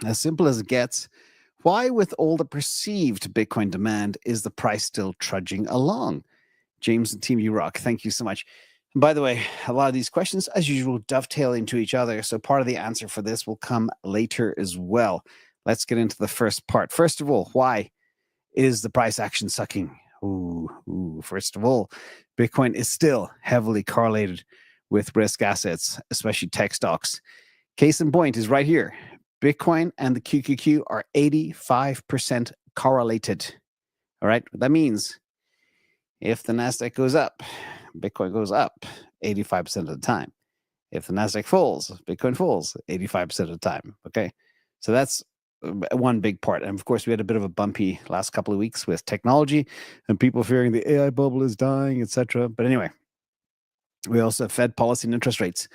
As simple as it gets. Why, with all the perceived Bitcoin demand, is the price still trudging along? James and Team U Rock, thank you so much. And by the way, a lot of these questions, as usual, dovetail into each other. So part of the answer for this will come later as well. Let's get into the first part. First of all, why is the price action sucking? First of all, Bitcoin is still heavily correlated with risk assets, especially tech stocks. Case in point is right here. Bitcoin and the QQQ are 85% correlated. All right, what that means, if the NASDAQ goes up, Bitcoin goes up 85% of the time. If the NASDAQ falls, Bitcoin falls 85% of the time. Okay, so that's one big part. And of course, we had a bit of a bumpy last couple of weeks with technology and people fearing the AI bubble is dying, etc. But anyway, we also have Fed policy and interest rates.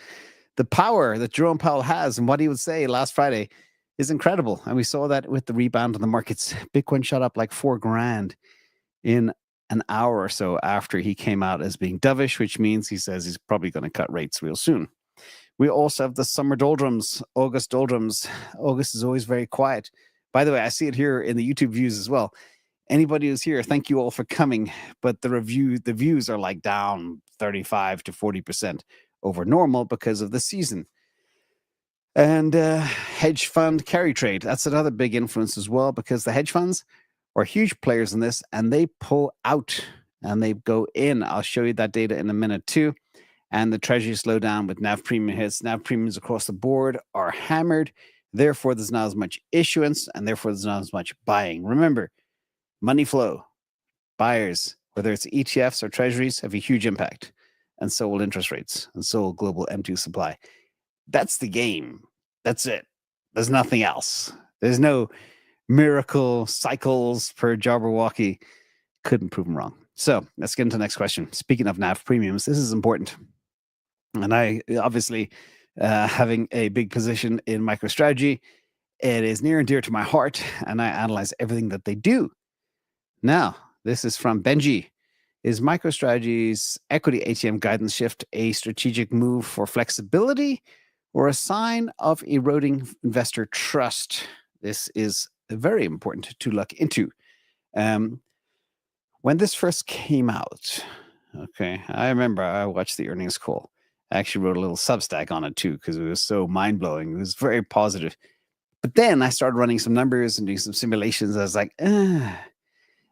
The power that Jerome Powell has and what he would say last Friday is incredible. And we saw that with the rebound in the markets. Bitcoin shot up like $4,000 in an hour or so after he came out as being dovish, which means he says he's probably going to cut rates real soon. We also have the summer doldrums, August doldrums. August is always very quiet. By the way, I see it here in the YouTube views as well. Anybody who's here, thank you all for coming. But the views are like down 35 to 40% over normal because of the season. And hedge fund carry trade, that's another big influence as well, because the hedge funds are huge players in this and they pull out and they go in. I'll show you that data in a minute too. And the treasury slow down with NAV premium hits. NAV premiums across the board are hammered. Therefore, there's not as much issuance and therefore there's not as much buying. Remember, money flow, buyers, whether it's ETFs or treasuries, have a huge impact. And so will interest rates, and so will global M2 supply. That's the game. That's it. There's nothing else. There's no miracle cycles per Jabberwocky. Couldn't prove them wrong. So let's get into the next question. Speaking of NAV premiums, this is important. And I obviously, having a big position in MicroStrategy, it is near and dear to my heart, and I analyze everything that they do. Now, this is from Benji. Is MicroStrategy's equity ATM guidance shift a strategic move for flexibility or a sign of eroding investor trust? This is very important to look into. When this first came out, okay, I remember I watched the earnings call. I actually wrote a little Substack on it too because it was so mind-blowing. It was very positive. But then I started running some numbers and doing some simulations. I was like,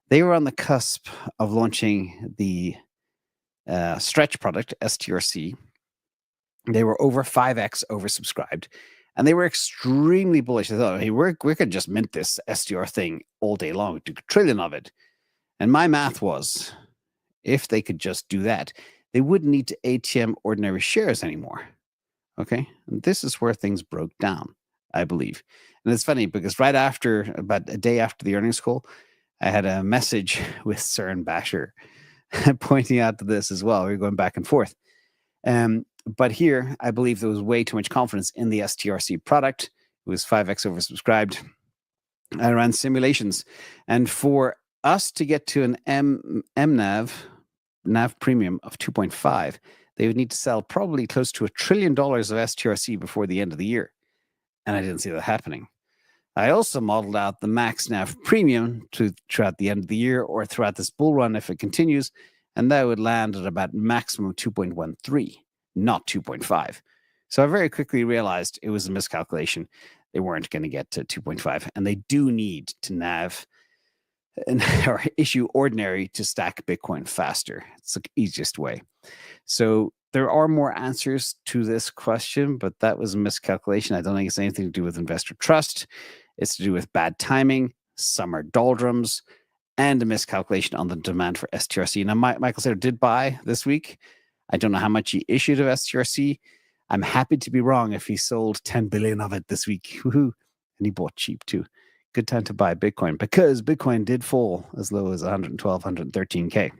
they were on the cusp of launching the stretch product, STRC. They were over 5x oversubscribed, and they were extremely bullish. They thought, hey, we could just mint this STR thing all day long, do $1 trillion of it. And my math was, if they could just do that, they wouldn't need to ATM ordinary shares anymore. Okay, and this is where things broke down, I believe. And it's funny because right after, about a day after the earnings call, I had a message with Søren Basher pointing out to this as well. We were going back and forth. But here, I believe there was way too much confidence in the STRC product. It was 5x oversubscribed. I ran simulations. And for us to get to an NAV premium of 2.5, they would need to sell probably close to $1 trillion of STRC before the end of the year. And I didn't see that happening. I also modeled out the max NAV premium throughout the end of the year or throughout this bull run if it continues, and that would land at about maximum 2.13, not 2.5. So I very quickly realized it was a miscalculation. They weren't going to get to 2.5, and they do need to NAV or issue ordinary to stack Bitcoin faster. It's the easiest way. So there are more answers to this question, but that was a miscalculation. I don't think it's anything to do with investor trust. It's to do with bad timing, summer doldrums, and a miscalculation on the demand for STRC. Now, Michael Saylor did buy this week. I don't know how much he issued of STRC. I'm happy to be wrong if he sold 10 billion of it this week. Woohoo. And he bought cheap too. Good time to buy Bitcoin because Bitcoin did fall as low as 112, 113K.